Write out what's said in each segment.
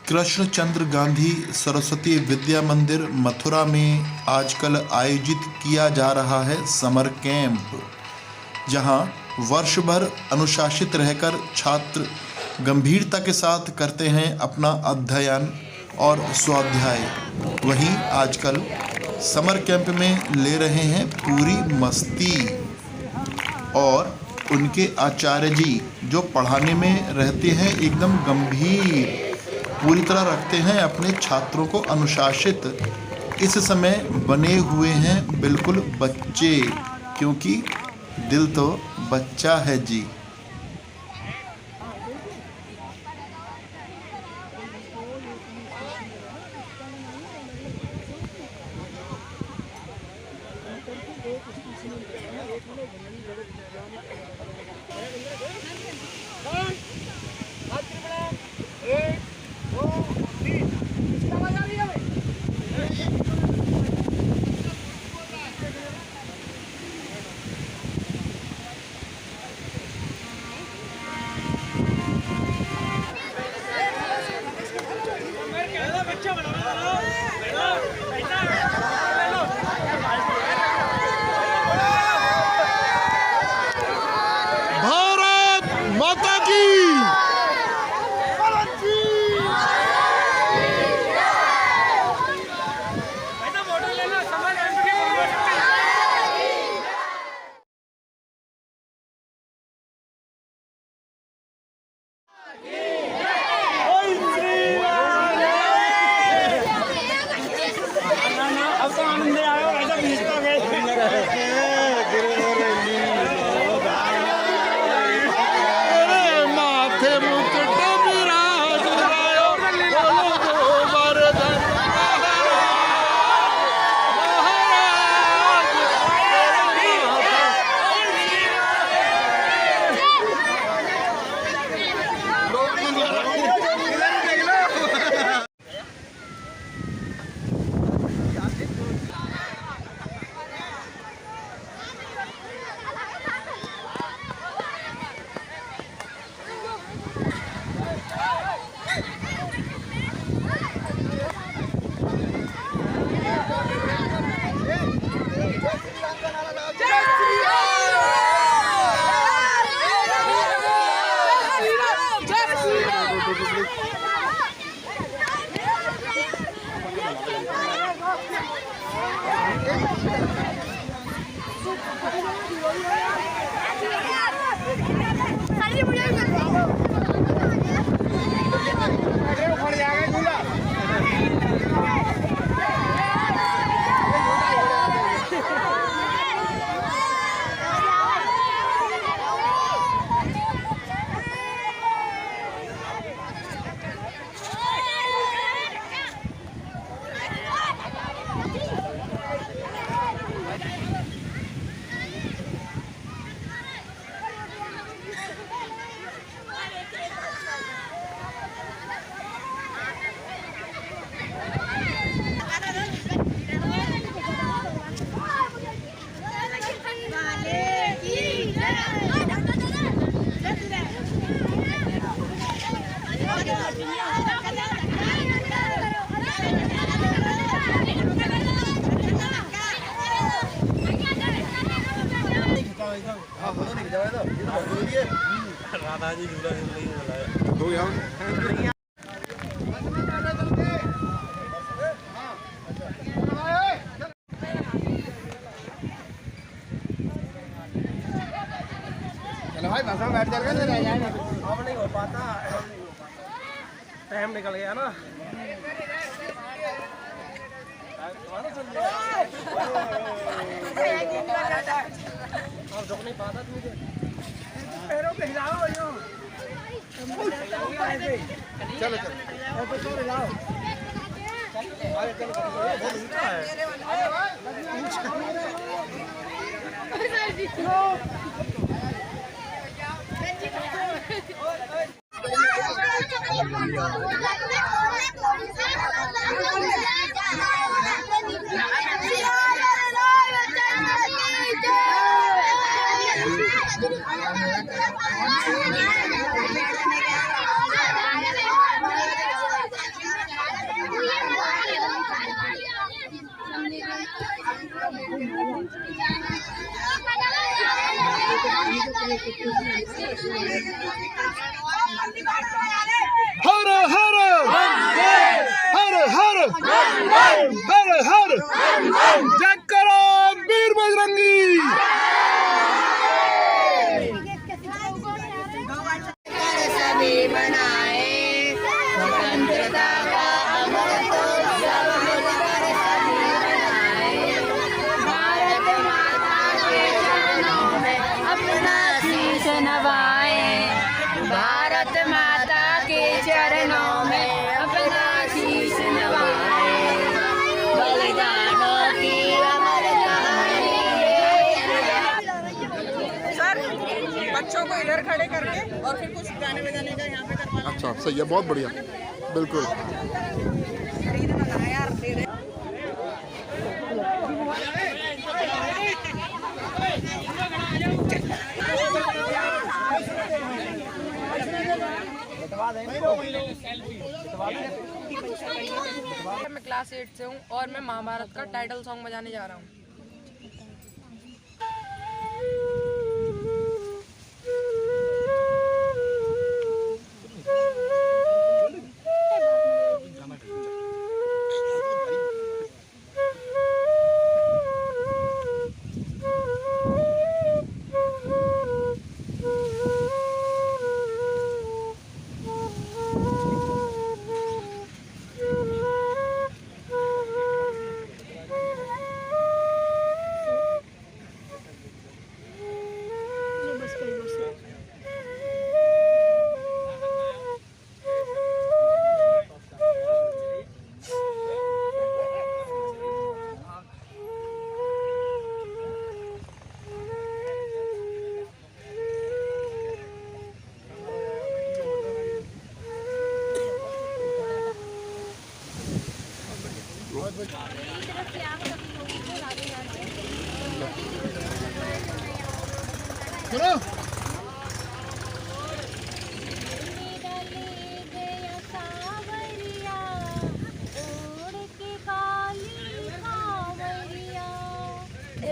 कृष्णचंद्र गांधी सरस्वती विद्या मंदिर मथुरा में आजकल आयोजित किया जा रहा है समर कैंप, जहां वर्ष भर अनुशासित रहकर छात्र गंभीरता के साथ करते हैं अपना अध्ययन और स्वाध्याय। वहीं आजकल समर कैंप में ले रहे हैं पूरी मस्ती, और उनके आचार्य जी जो पढ़ाने में रहते हैं एकदम गंभीर, पूरी तरह रखते हैं अपने छात्रों को अनुशासित। इस समय बने हुए हैं बिल्कुल बच्चे, क्योंकि दिल तो बच्चा है जी। राधा जी झूला हो गया। चलो भाई बस में बैठ जाएगा, अब नहीं हो पाता, टाइम निकल गया ना। और रुक नहीं पाता तुझे, पैरों पे हिलाओ यूं। चलो चलो हिलाओ, हर हर हर हर हर हर जय करो वीर बजरंगी। सभी मनाए स्वतंत्रता का अमृतोत्सव मिलकर सभी मनाए। भारत माता के चरणों में अपना शीश नवाए। भारत माता के चरणों में अपना शीश नवाए। बलिदानों की अमर कहानी। सर बच्चों को इधर खड़े करके और फिर कुछ गाने बजाने का यहाँ पे करवाना। अच्छा सही है, बहुत बढ़िया, बिल्कुल। खरीद मना यार दे दे। मैं क्लास 8 से हूँ और मैं महाभारत का टाइटल सॉन्ग बजाने जा रहा हूँ। सुनो मेरा ले गया सावरिया ओढ़ के काली कावरिया।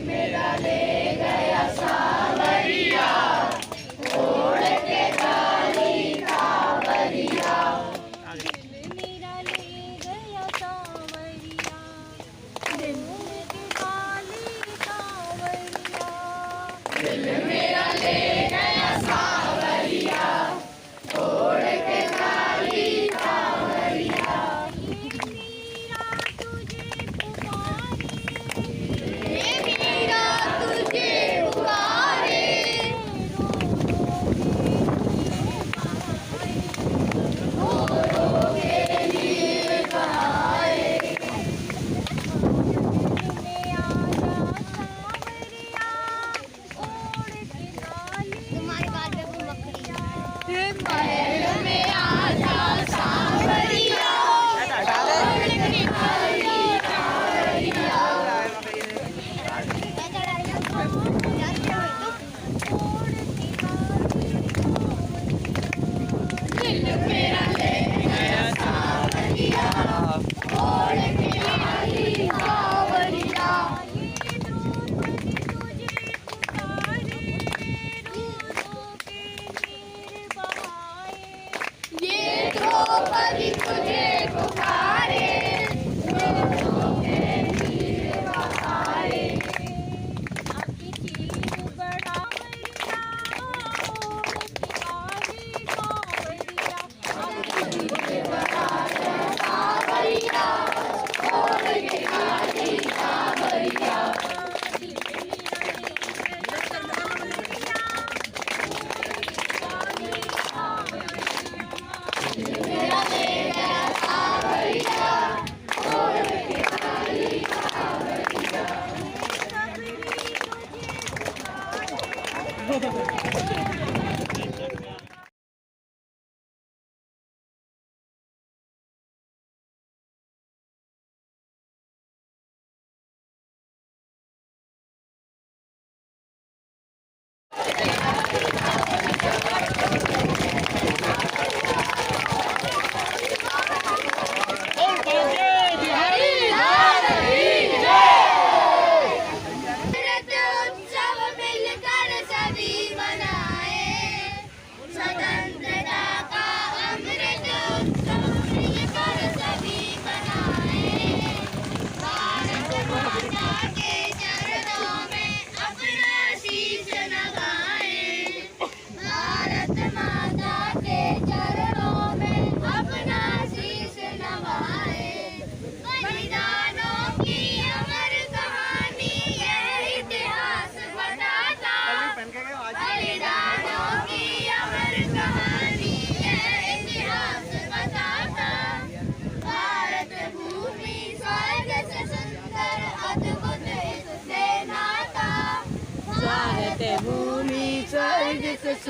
मेरा ले गया सावरिया ओढ़ के काली कावरिया। दिल मेरा ले गया सावरिया ओढ़ के काली कावरिया। मीरा तुझे पुकारे रो रो के नीर बहाए। महल में आजा सावरिया ओढ़ के काली कावरिया। दिल मेरा ले गया सावरिया ओढ़ के काली कावरिया। ये द्रौपदी तुझे पुकारे रो रो के नीर बहाए। आपकी चीज बढ़ावरिया ओढ़ के काली कावरिया। आपकी चीज बढ़ावरिया ओढ़ के काली कावरिया। मेरा ले गया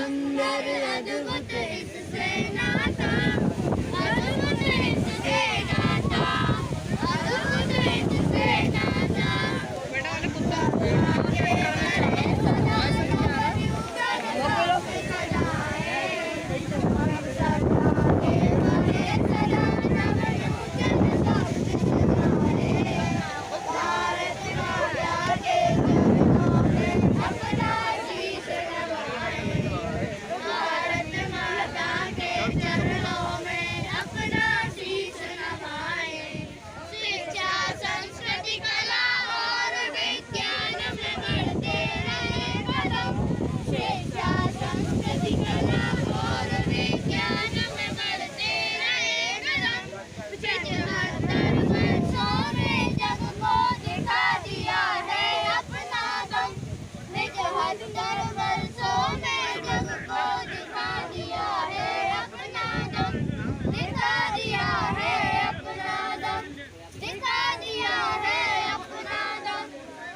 सुंदर अद्भुत इससे नाता, अद्भुत इससे नाता, अद्भुत इससे नाता।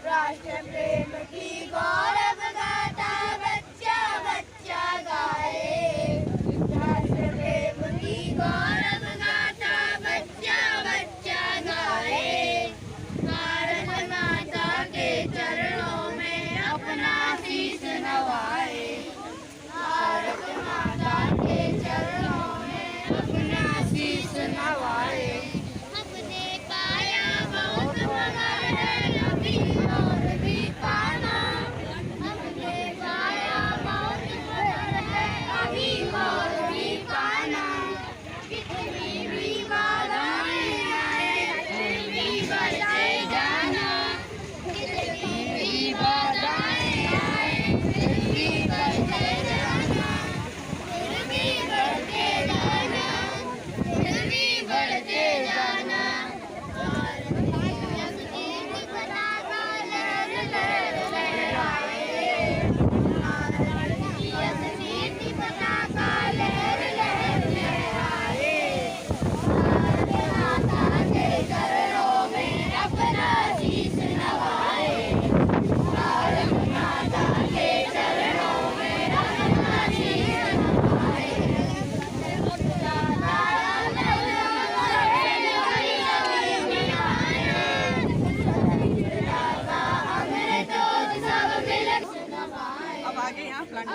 राष्ट्र प्रेम की गौरव गाथा बच्चा बच्चा गाए, राष्ट्र प्रेम की गौरव गाथा बच्चा बच्चा गाए। भारत माता के चरणों में अपना शीश नवाए, भारत माता के चरणों में अपना शीश नवाए। अपने पाया बहुत मगर है अभी और भी पाना, अपने पाया बहुत मगर है अभी और भी पाना। कितनी भी बाधाएं आए फिर भी बढ़ते जाना, कितनी भी बाधाएं आए फिर भी बढ़ते जाना, फिर भी बढ़ते जाना, फिर भी बढ़ते जाना। भारत की असलीम पताका लहर लहर लहराए, भारत की असलीम पताका लहर लहर लहराए। भारत माता के चरणों में अपना शीश नवाए, भारत माता के चरणों में अपना शीश नवाए। अब आगे यहाँ प्लांट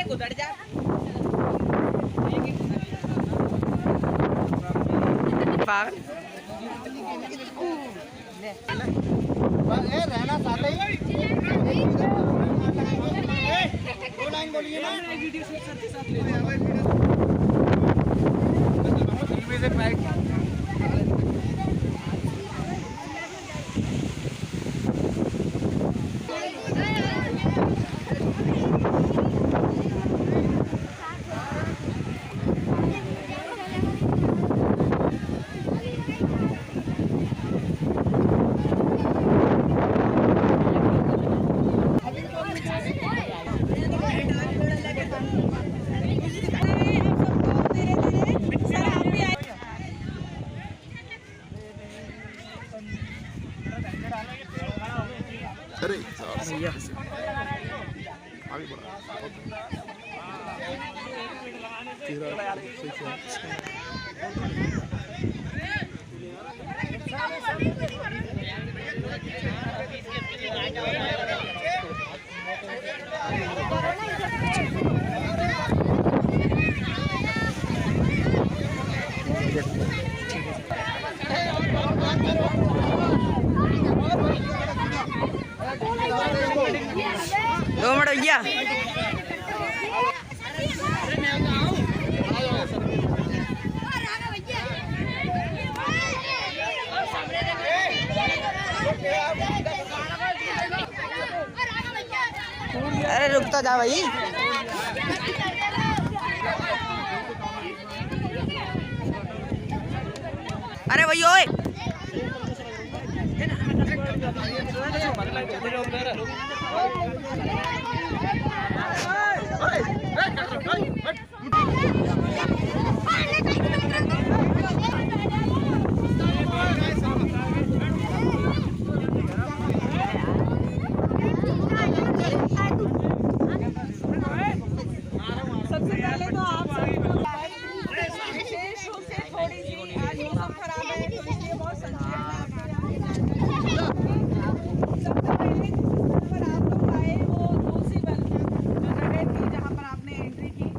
उधर जा रहना साथ ही दो लाइन बोलिए ना। अरे आगे बढ़ा दो मिनट भैया अरे रुकता जा भाई। अरे भाई ओए सबसे पहले तो आप विशेष रूप से थोड़ी सी आज मौसम खराब है तो इसलिए बहुत संक्षेप में आपको यहाँ सबसे पहले जिस पर आप लोग आए वो तुलसीवन जगह थी जहाँ पर आपने एंट्री की।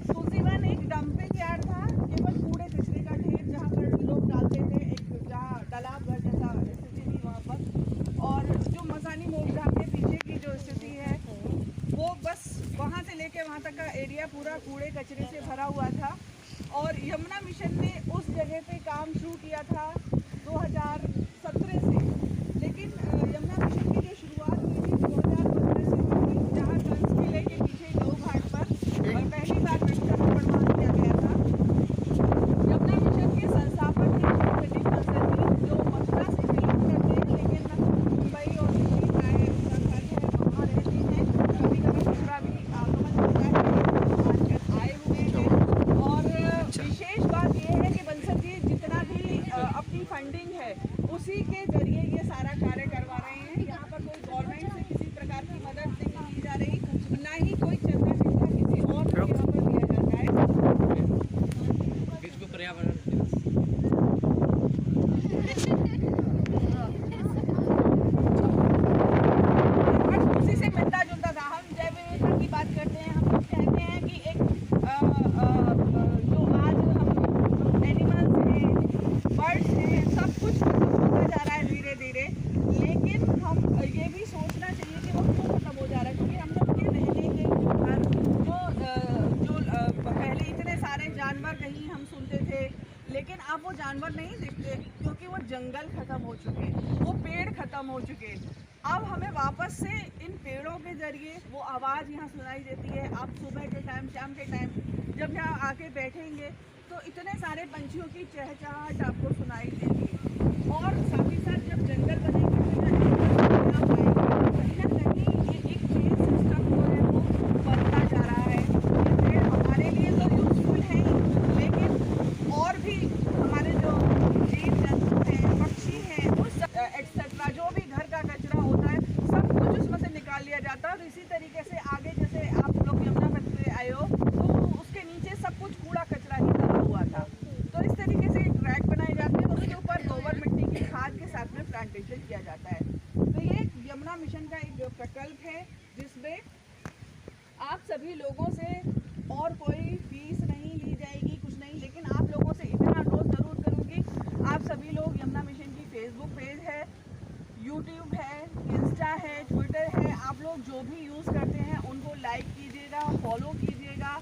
तुलसीवन एक डंपिंग यार्ड था, केवल कूड़े कचरे का ढेर जहाँ पर लोग डालते थे, एक जहाँ तालाब घर जैसा स्थिति थी वहाँ पर। और जो मसानी मोगधाम के पीछे की जो स्थिति है वो बस वहाँ से लेके वहाँ तक का एरिया पूरा कूड़े कचरे से भरा हुआ था। और यमुना मिशन ने उस जगह पे काम शुरू किया था 2017 से, लेकिन यमुना मिशन की जो शुरुआत हुई थी 2015 से हुई थी, जहाँ कंस किले के पीछे गौ घाट पर पहली बार वृक्षारोपण किया गया था। यमुना मिशन के संस्थापक थे जो मथुरा से किलोमीटर थे, लेकिन मुंबई और दिल्ली प्राय उनका घर है वहाँ रहती हैं, कभी कभी मथुरा भी आगमन होता है, आजकल आए हुए हैं। और विशेष बात यह है कि बंसल जी जितना भी अपनी फंडिंग है उसी के जरिए ये सारा कार्य करवा रहे हैं। यहाँ पर कोई गवर्नमेंट से किसी प्रकार की मदद नहीं ली जा रही, ना ही कोई चंदा चिट्ठा किसी और को यहाँ पर दिया जाता है। विश्व पर्यावरण बट उसी से मिलता जुलता था। हम जैव विविधता की बात करते हैं, हम लोग कहते हैं कि एक जो आज हम एनिमल्स हैं, बर्ड्स हैं, सब कुछ खत्म होता जा रहा है धीरे धीरे, लेकिन हम ये भी सोचना चाहिए कि वो क्यों खत्म हो जा रहा है। क्योंकि हम लोग के रहने के घर जो पहले इतने सारे जानवर कहीं हम सुनते थे, लेकिन अब वो जानवर नहीं दिखते क्योंकि वो जंगल खत्म हो चुके, वो पेड़ खत्म हो चुके। अब हमें वापस से इन पेड़ों के जरिए वो आवाज़ यहाँ सुनाई देती है। आप सुबह के टाइम, शाम के टाइम जब यहाँ आके बैठेंगे तो इतने सारे पंछियों की चहचहाहट आपको सुनाई देगी। और साथ ही साथ जब जंगल बनेंगे कहीं ना कहीं ये एक पेड़ सिस्टम जो है वो बढ़ता जा रहा है। ये पेड़ हमारे लिए तो यूजफुल है ही, लेकिन और भी हमारे जो जीव जंतु हैं, पक्षी हैं, उस एक्सेट्रा जो भी घर का कचरा होता है सब कुछ उसमें से निकाल लिया जाता है। और इसी तरीके से आगे जैसे आप लोग यमुना में आए हो तो उसके नीचे सब कुछ कूड़ा कचरा ही लगा हुआ था। तो इस तरीके से एक ट्रैक बनाई जाती है, उसके ऊपर गोबर मिट्टी की खाद के साथ में प्लांटेशन किया जाता है। तो ये यमुना मिशन का एक प्रकल्प है जिसमें आप सभी लोगों से और कोई फीस नहीं ली जाएगी, कुछ नहीं, लेकिन आप लोगों से इतना अनुरोध जरूर करूँगी, आप सभी लोग यमुना मिशन की फेसबुक पेज है, यूट्यूब है, इंस्टा है, ट्विटर है, आप लोग जो भी यूज़ करते हैं उनको लाइक कीजिएगा, फॉलो कीजिएगा।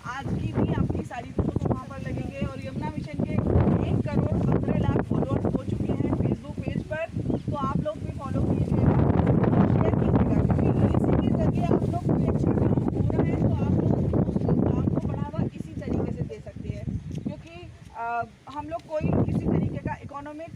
आज की भी आपकी सारी फोटो वहाँ पर लगेंगे। और यमुना मिशन के 1,15,00,000 फॉलोअर्स हो चुके हैं फेसबुक पेज पर, तो आप लोग भी फॉलो कीजिएगा, शेयर कीजिएगा, क्योंकि इसी के जरिए आप लोग कोई अच्छा काम हो रहा है तो आप लोग उस काम को बढ़ावा इसी तरीके से दे सकते हैं। क्योंकि हम लोग कोई किसी तरीके का इकोनॉमिक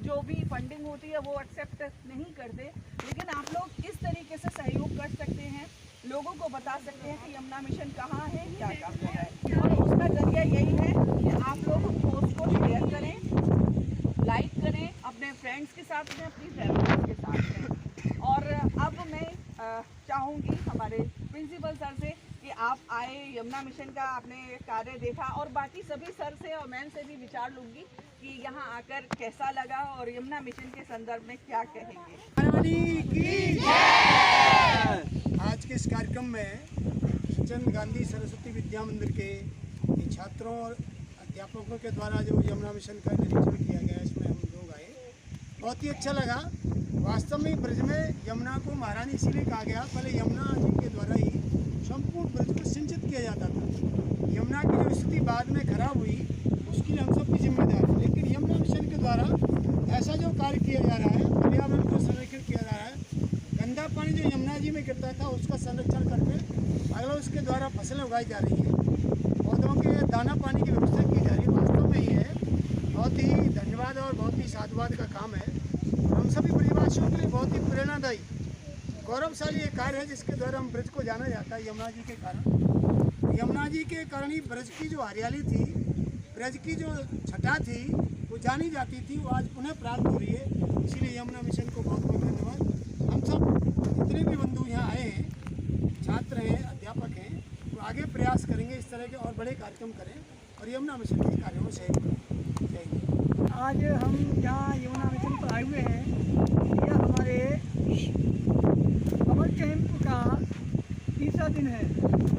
जो भी फंडिंग होती है वो एक्सेप्ट नहीं करते, लेकिन आप लोग इस तरीके से सहयोग कर सकते हैं, लोगों को बता सकते हैं कि यमुना मिशन कहाँ है, क्या काम कर रहा है। और उसका जरिया यही है कि आप लोग पोस्ट को शेयर करें, लाइक करें, अपने फ्रेंड्स के साथ में, अपनी फैमिली के साथ में। और अब मैं चाहूँगी हमारे प्रिंसिपल सर से कि आप आए, यमुना मिशन का आपने कार्य देखा, और बाकी सभी सर से और मैम से भी विचार लूँगी कि यहाँ आकर कैसा लगा और यमुना मिशन के संदर्भ में क्या कहेंगे। आज के इस कार्यक्रम में चंद गांधी सरस्वती विद्या मंदिर के छात्रों और अध्यापकों के द्वारा जो यमुना मिशन का निरीक्षण किया गया, इसमें हम लोग आए, बहुत ही अच्छा लगा। वास्तव में ब्रज में यमुना को महारानी इसीलिए कहा गया, पहले यमुना जी के द्वारा ही संपूर्ण ब्रज को सिंचित किया जाता था। यमुना की जो स्थिति बाद में खराब हुई उसकी हम सब भी जिम्मेदार हैं, लेकिन यमुना मिशन के द्वारा ऐसा जो कार्य किया जा रहा है, पर्यावरण को संरक्षण किया जा रहा है, गंदा पानी जो यमुना जी में गिरता था उसका संरक्षण करके अगला उसके द्वारा फसलें उगाई जा रही हैं, पौधों के दाना पानी की व्यवस्था की जा रही है। वास्तव में ये है बहुत ही धन्यवाद और बहुत ही साधुवाद का काम है। हम सभी ब्रजवासियों के लिए बहुत ही प्रेरणादायी गौरवशाली एक कार्य है, जिसके द्वारा हम ब्रज को जाना जाता है यमुना जी के कारण। यमुना जी के कारण ही ब्रज की जो हरियाली थी, ब्रज की जो छटा थी, वो जानी जाती थी, वो आज पुनः प्राप्त हो रही है। इसीलिए यमुना मिशन को बहुत बहुत धन्यवाद। हम सब जितने भी बंधु यहाँ आए हैं, छात्र हैं, अध्यापक हैं, वो आगे प्रयास करेंगे इस तरह के और बड़े कार्यक्रम करें और यमुना मिशन के कार्यों में सहयोग करें। जय हिंद। आज हम यहाँ यमुना मिशन पर आए हुए हैं। यह हमारे समर कैंप का तीसरा दिन है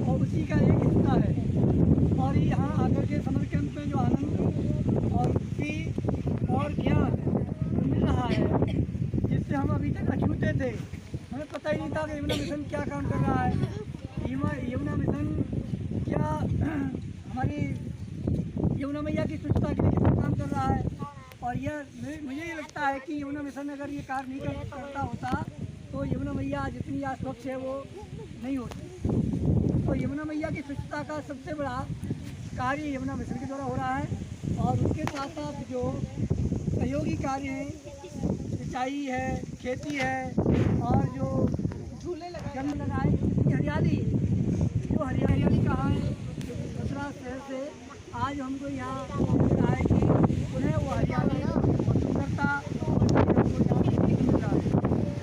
और उसी का एक हिस्सा है। और यहाँ आकर के समर कैंप में जो आनंद और खुशी और ज्ञान मिल रहा है, जिससे हम अभी तक अछूते थे, हमें पता ही नहीं था कि यमुना मिशन क्या काम कर रहा है। यमुना मिशन क्या हमारी यमुना मैया की स्वच्छता के लिए कितना काम कर रहा है। और यह मुझे ये लगता है कि यमुना मिशन अगर ये कार्य नहीं करता होता तो यमुना मैया जितनी आज स्वच्छ है वो नहीं होती। तो यमुना मैया की स्वच्छता का सबसे बड़ा कार्य यमुना मिशन के द्वारा हो रहा है। और उसके साथ साथ जो सहयोगी कार्य हैं, सिंचाई है, खेती है और जो झूले लगाए, इतनी हरियाली, जो हरियाली कहाँ है, दूसरा शहर से आज हमको यहाँ मिल रहा है कि पुनः वो हरियाली और सुंदरता हमको यहाँ मिल रहा है।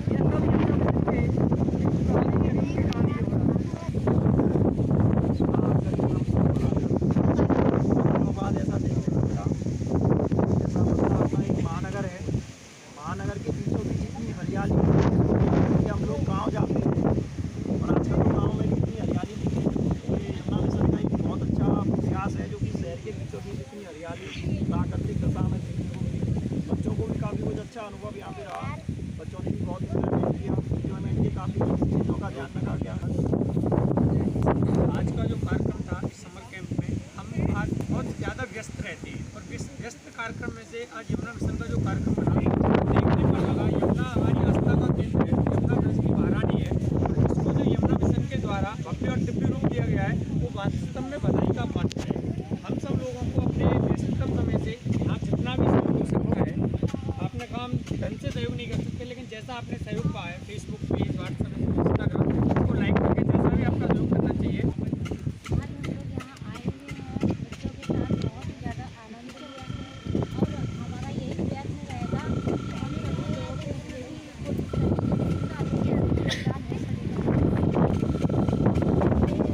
यह सब यमुना मिशन के कारण ही हो रहा है। बाद ऐसा देखने को मिला, जैसा मतलब अपना एक महानगर है, महानगर के बीचों बीच इतनी हरियाली कि हम लोग गांव जाते हैं और आजकल तो गाँव में भी इतनी हरियाली नहीं है। ये यमुना मिशन का एक बहुत अच्छा प्रयास है, जो कि शहर के बीचों बीच इतनी हरियाली प्राकृतिक दशा में देखने को मिली। बच्चों को भी काफ़ी कुछ अच्छा अनुभव यहाँ पे रहा, बच्चों ने भी बहुत इंजॉयमेंट किया, इंजॉयमेंट के काफ़ी चीज़ों का ध्यान रखा गया। आज का जो कार्यक्रम था समर कैंप में, हम आज बहुत ज़्यादा व्यस्त रहते हैं और व्यस्त कार्यक्रम में से आज यमुना मिशन का जो कार्यक्रम बना, देखने पर लगा यमुना हमारी आस्था का केंद्र है, यमुना ब्रज की महारानी है। और इसको जो यमुना मिशन के द्वारा भव्य और दिव्य रूप दिया गया है, वो वास्तव में बधाई का पात्र है। हम सब लोगों को अपने व्यस्ततम समय से यहाँ जितना भी सहयोग हो सकता है, अपना काम ढंग से सहयोग नहीं कर सकते, लेकिन जैसा आपने सहयोग पाया है, फेसबुक पेज, व्हाट्सएप, इंस्टाग्राम, उसको लाइक करके जैसा भी आपका सहयोग करना चाहिए। आज हम लोग यहाँ आए हुए हैं, बच्चों के साथ बहुत ही ज़्यादा आनंद लिया है और हमारा यही प्रयत्न रहेगा कि हम सभी लोगों को यही कोशिश करेंगे कि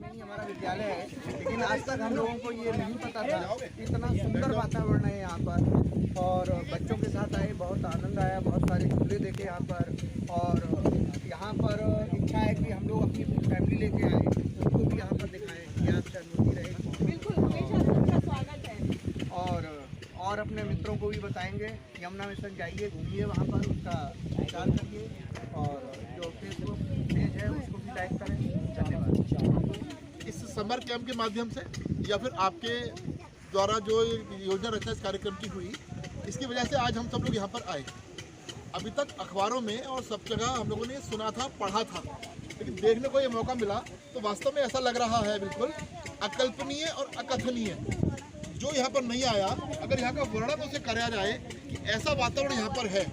में ही हमारा विद्यालय है, लेकिन आज तक हम लोगों को ये नहीं पता था। इतना सुंदर वातावरण है यहाँ पर और बच्चों के साथ आए, बहुत आनंद आया, बहुत सारे झूले देखे यहाँ पर। और यहाँ पर इच्छा है कि हम लोग अपनी फैमिली लेके आए, उनको भी यहाँ पर दिखाएं कि यहाँ से अनुभूति रहे। बिल्कुल, हमेशा आपका स्वागत है। और अपने मित्रों को भी बताएंगे, यमुना मिशन जाइए, घूमिए वहाँ पर, उसका प्रचार करिए और जो फेसबुक पेज है उसको भी लाइक करें। धन्यवाद। इस समर कैंप के माध्यम से या फिर आपके द्वारा जो योजना रचना इस कार्यक्रम की हुई, इसकी वजह से आज हम सब लोग यहाँ पर आए। अभी तक अखबारों में और सब जगह हम लोगों ने सुना था, पढ़ा था, लेकिन देखने को ये मौका मिला तो वास्तव में ऐसा लग रहा है बिल्कुल अकल्पनीय और अकथनीय। जो यहाँ पर नहीं आया, अगर यहाँ का वर्णन उसे कराया जाए कि ऐसा वातावरण यहाँ पर है,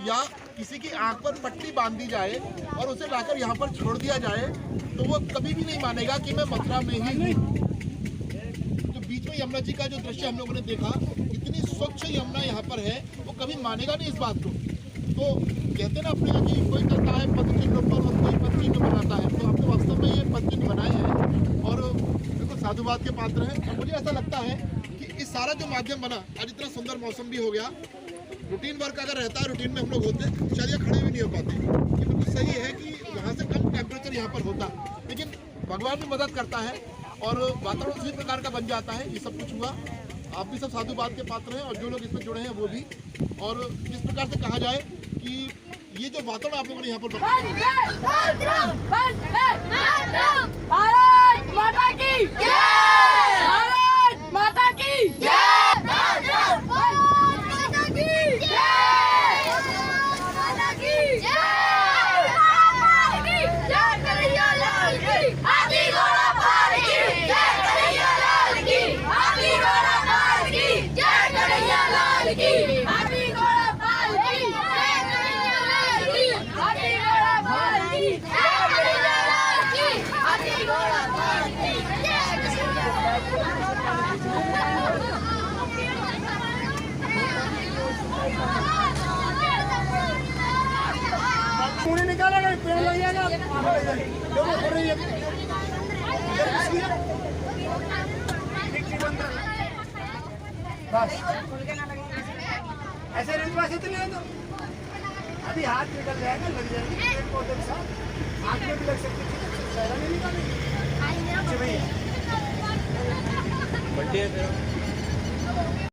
या किसी की आंख पर पट्टी बांध दी जाए और उसे लाकर यहाँ पर छोड़ दिया जाए, तो वो कभी भी नहीं मानेगा कि मैं मथुरा में ही हूँ। जो बीच में यमुना जी का जो दृश्य हम लोगों ने देखा, इतनी स्वच्छ यमुना यहाँ पर है, वो कभी मानेगा नहीं इस बात को। तो कहते ना अपने यहाँ की कोई करता है पद चिन्ह पर और कोई पद चिन्ह बनाता है, तो हमने वास्तव में ये पद चिन्ह बनाए हैं और बिल्कुल साधुवाद के पात्र हैं। और मुझे ऐसा लगता है कि इस सारा जो माध्यम बना, आज इतना सुंदर मौसम भी हो गया, रूटीन वर्क अगर रहता है, रूटीन में हम लोग होते शायद ये खड़े भी नहीं हो पाते। ये बिल्कुल सही है कि यहाँ से कम टेम्परेचर यहाँ पर होता, लेकिन भगवान भी मदद करता है और वातावरण उसी प्रकार का बन जाता है। ये सब कुछ हुआ, आप भी सब साधुवाद के पात्र हैं और जो लोग इसमें जुड़े हैं वो भी। और इस प्रकार से कहा जाए कि ये जो वातावरण आप लोगों ने यहाँ पर भारत माता की जय, भारत माता की जय, भारत माता की जय, माता की जय, कन्हैया लाल की, हाथी घोड़ा पार की जय, कन्हैया लाल की, हाथी घोड़ा पार की जय, कन्हैया लाल की, हाथी घोड़ा पार की जय, कन्हैया लाल की, हाथी घोड़ा पार की जय, कन्हैया लाल की, हाथी घोड़ा पार की पूरी निकालेगा, पेड़ लगेगा, बस ऐसे पास इतने हैं तो अभी हाथ निकल जाएगा, लग जाएगी पेड़ पौधे के साथ, हाथ में भी लग सकती है, नहीं निकालेगी। अच्छा भैया